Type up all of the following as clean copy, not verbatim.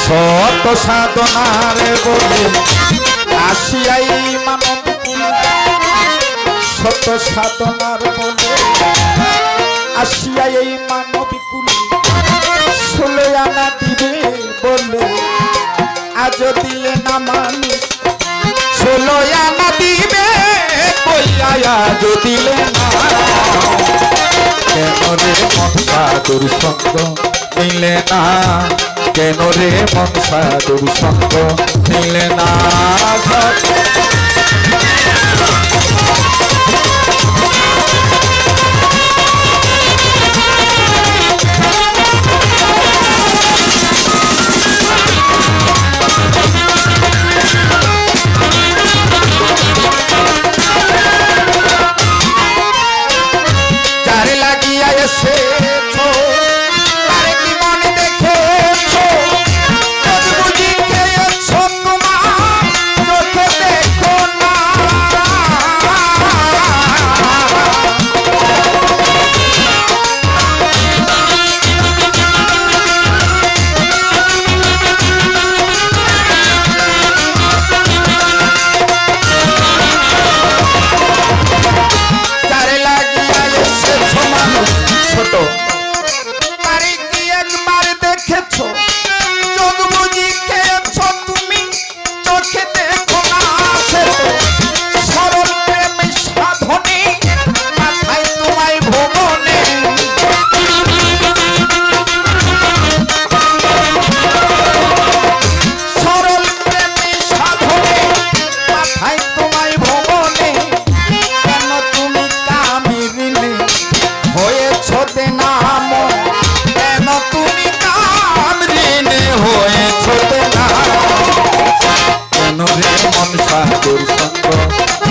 শত সাধনার বলে আসিয়াই মানব শত সাধনার বলে আসিয়াই এই মানবী কুল 16 আনা দিবে বলে আজ দিলে না মানুষ 16 আনা দিবে বইয়া আজ দিলে না কেন রে মন সাধুর সঙ্গ নিলে না কেন রে মন সাধুর সঙ্গ নিলে না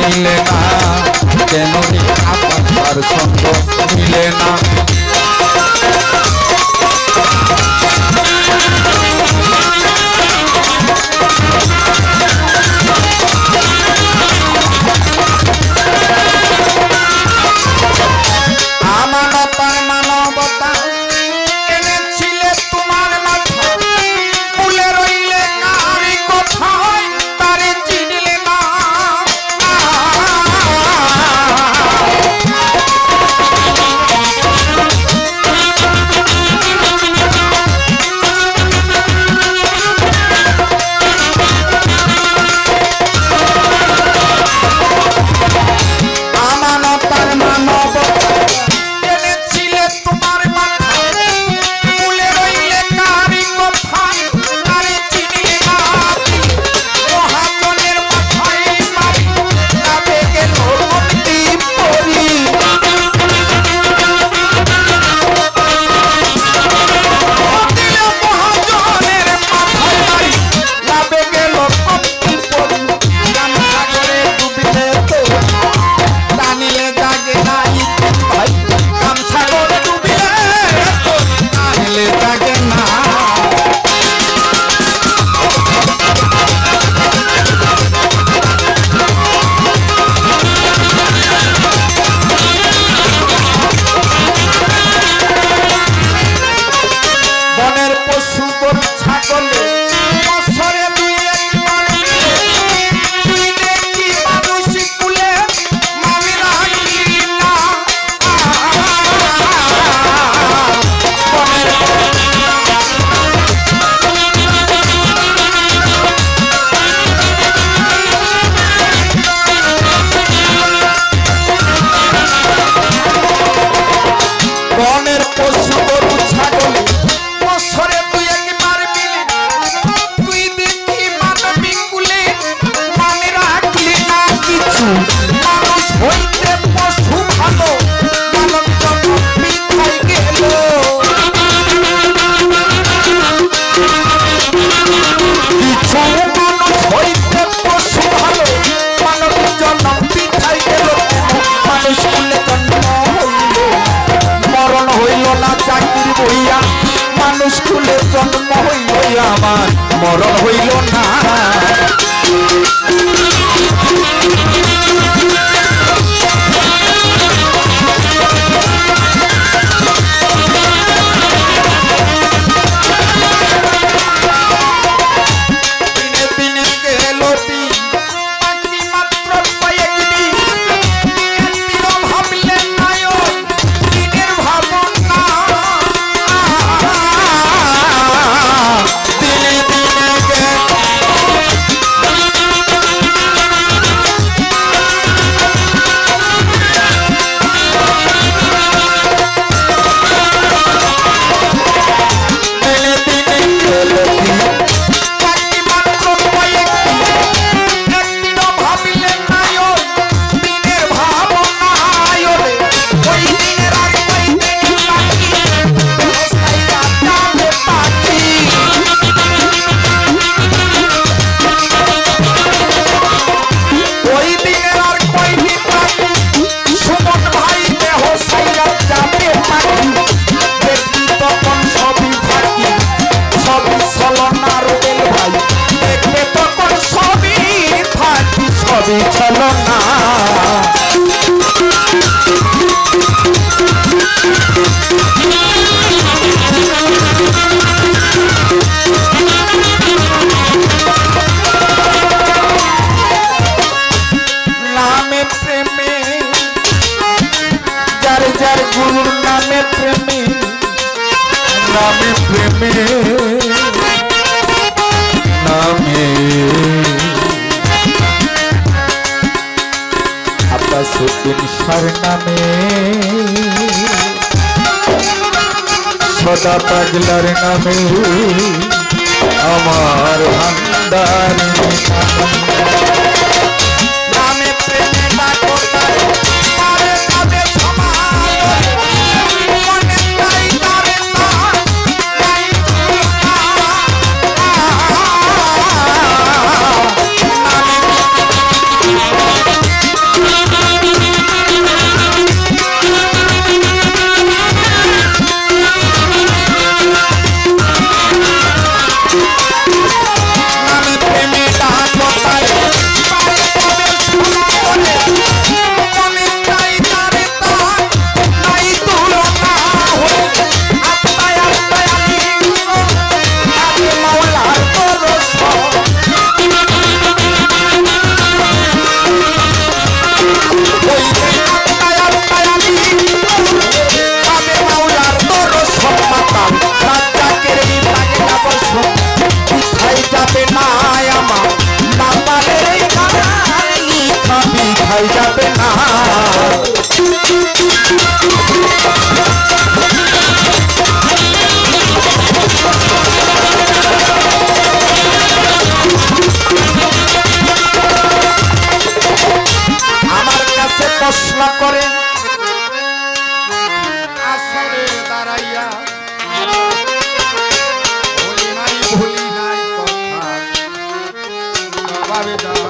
মিলে না কেন আপনার সঙ্গ মিলে না আমার মরণ হইল না সবই ছলো না নামে প্রেমে যার যার গুরুর নামে প্রেমে নামে প্রেমে নামে আব্বাসুদ্দিন সার নামে সদা পাগলার নামে আমার ভান্ডার নামে প্রেমে ডাকো তারে তারে তবে সমান মনে তাই তারে তাই যাবে না আমার কাছে প্রশ্ন করে আসলে দাঁড়াইয়া ভুলি নাই কথা জবাবে দাও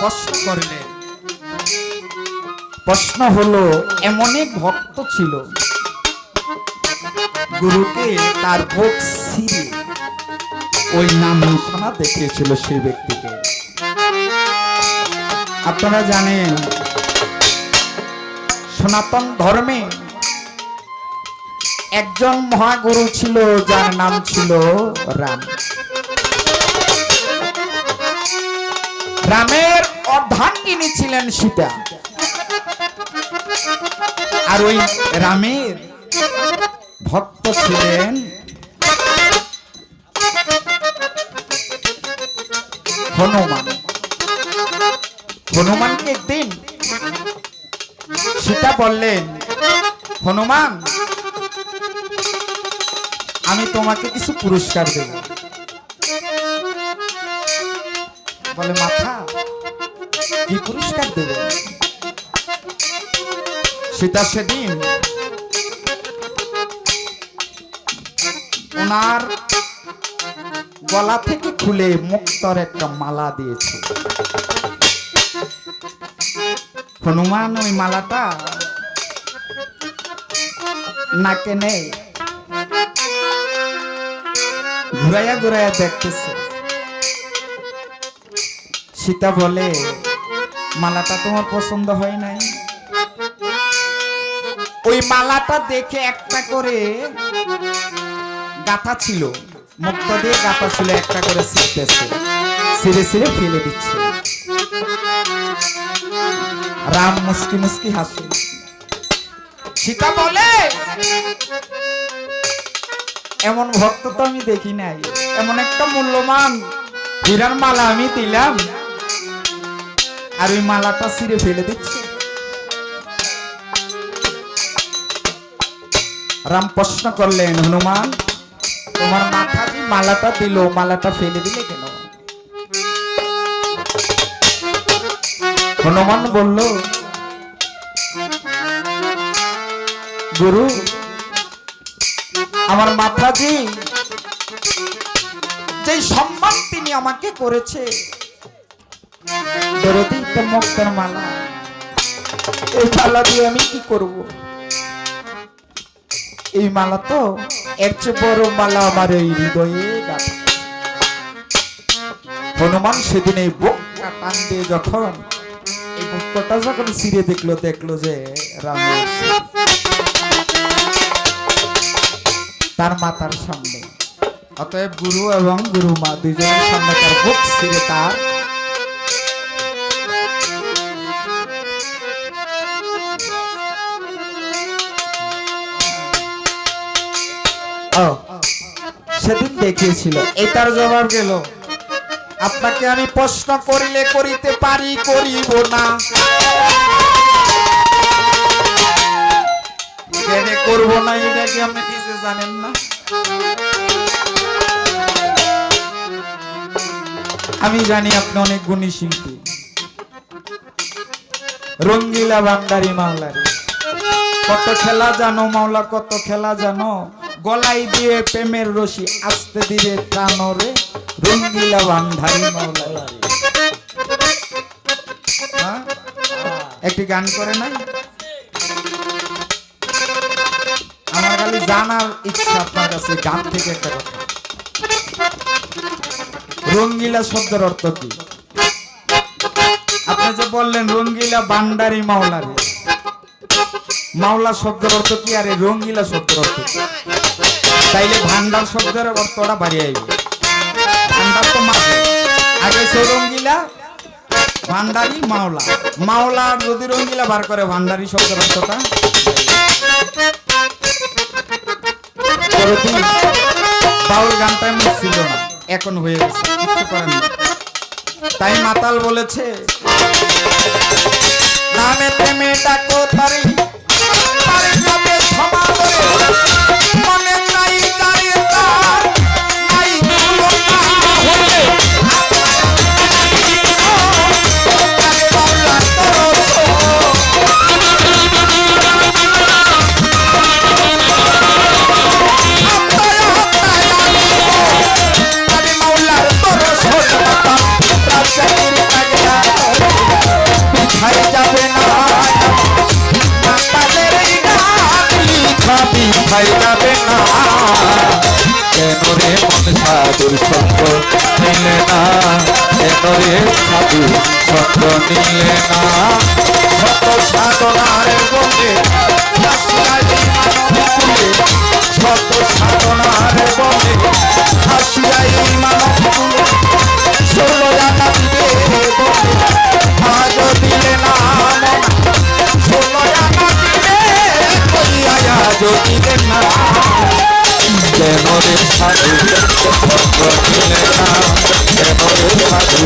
প্রশ্ন করলেন প্রশ্ন হলো এমন এক ভক্ত ছিল গুরুকে তার ভোগ ছিঁড়ে ওই নাম নিশানা দেখিয়েছিল সেই ব্যক্তিকে আপনারা জানেন সনাতন ধর্মে একজন মহাগুরু ছিল যার নাম ছিল রাম রামের অর্ধাঙ্গিনী ছিলেন সীতা আর ওই রামের ভক্ত ছিলেন হনুমান হনুমানকে একদিন সীতা বললেন হনুমান আমি তোমাকে কিছু পুরস্কার দেব বলে মাথা কি পুরস্কার দেবে সীতা সেদিন ওনার গলা থেকে খুলে মুক্তর একটা মালা দিয়েছে হনুমান ওই মালাটা নাকে নেই ঘুরাইয়া ঘুরাইয়া দেখতেছে সীতা বলে মালাটা তোমার পছন্দ হয় নাই ওই মালাটা দেখে একটা করে গাঁথা ছিল মুক্ত দিয়ে গাঁথা ছিল একটা করে ছিঁড়তেছে ছিঁড়ে ছিঁড়ে ফেলে দিচ্ছে রাম মুস্কি মুস্কি হাসে সীতা বলে এমন ভক্ত তো আমি দেখি নাই এমন একটা মূল্যবান হীরার মালা আমি দিলাম আর ওই মালাটা ছিঁড়ে ফেলে দিচ্ছে রাম প্রশ্ন করলেন হনুমান তোমার মাথা যে মালাটা দিল মালাটা ফেলে দিলে কেন হনুমান বলল গুরু আমার মাতাজি যে সম্মান তিনি আমাকে করেছে দরদি মুক্তার মালা এই মালা দিয়ে আমি কি করব এই মালা তো এর চেয়ে বড় মালা আমার এই হৃদয়ে গাঁথা হনুমান সেদিন এই বুকটা টান দিয়ে যখন এই বুকটা যখন ছিঁড়ে দেখলো যে রামের তার মাতার সামনে, অতএব গুরু এবং গুরু মা দুইজনের সামনে তার বুক ছিঁড়ে তার সেদিন দেখিয়েছিল। এটার জবাব গেল, আপনাকে আমি প্রশ্ন করিলে করিতে পারি, করিব না, করব না। এটা কি আপনি কিছু জানেন না? আমি জানি আপনি অনেক গুণী শিল্পী, রঙ্গিলা ভান্ডারি মাওলারি। কত খেলা জানো মাওলা, কত খেলা জানো, গলাই দিয়ে প্রেমের রশি আস্তে ধীরে টানো রে, রঙ্গিলা ভান্ডারি মাওলারি। একটি গান করে নাই? আমার খালি জানার ইচ্ছা আপনার কাছে গান থেকে একটা কথা, রঙ্গিলা শব্দের অর্থ কি? আপনি যে বললেন রঙ্গিলা ভান্ডারি মাওলারি, মাওলা শব্দের অর্থ কি আর রঙ্গিলা শব্দের অর্থ কি? তাইলে ভান্ডার শব্দের অর্থটা বাড়িয়ে আইবে। ভান্ডার তো মাঝে, আগে সে রঙ্গিলা, ভান্ডারি, মাওলা। মাওলা যদি রঙ্গিলা বার করে, ভান্ডারি শব্দের অর্থটা বাউল গানটা এমন ছিল না, এখন হয়ে গেছে, কিছু করেন না। তাই মাতাল বলেছে, নামে প্রেমে ডাকো তারি, তারি যাবে ক্ষমা করে, মনে নাই দাঁড়িয়ে তার, নাই ভুলো না হলে, তারে বাউলা করো। ভাই যাবে না কেন রে মন সাধুর সঙ্গ নিলে না, কেন রে সাধু সঙ্গ নিলে না, শত সাধনার বলে শত সাধনার বলে হাসিয়াই মানব তুলে, ষোলো জানা দিবে বলে আজ দিলে না, ষোলো জানা দিবে আজ দিলে না, কেন রে সাধু সঙ্গ নিলে না, কেন রে সাধু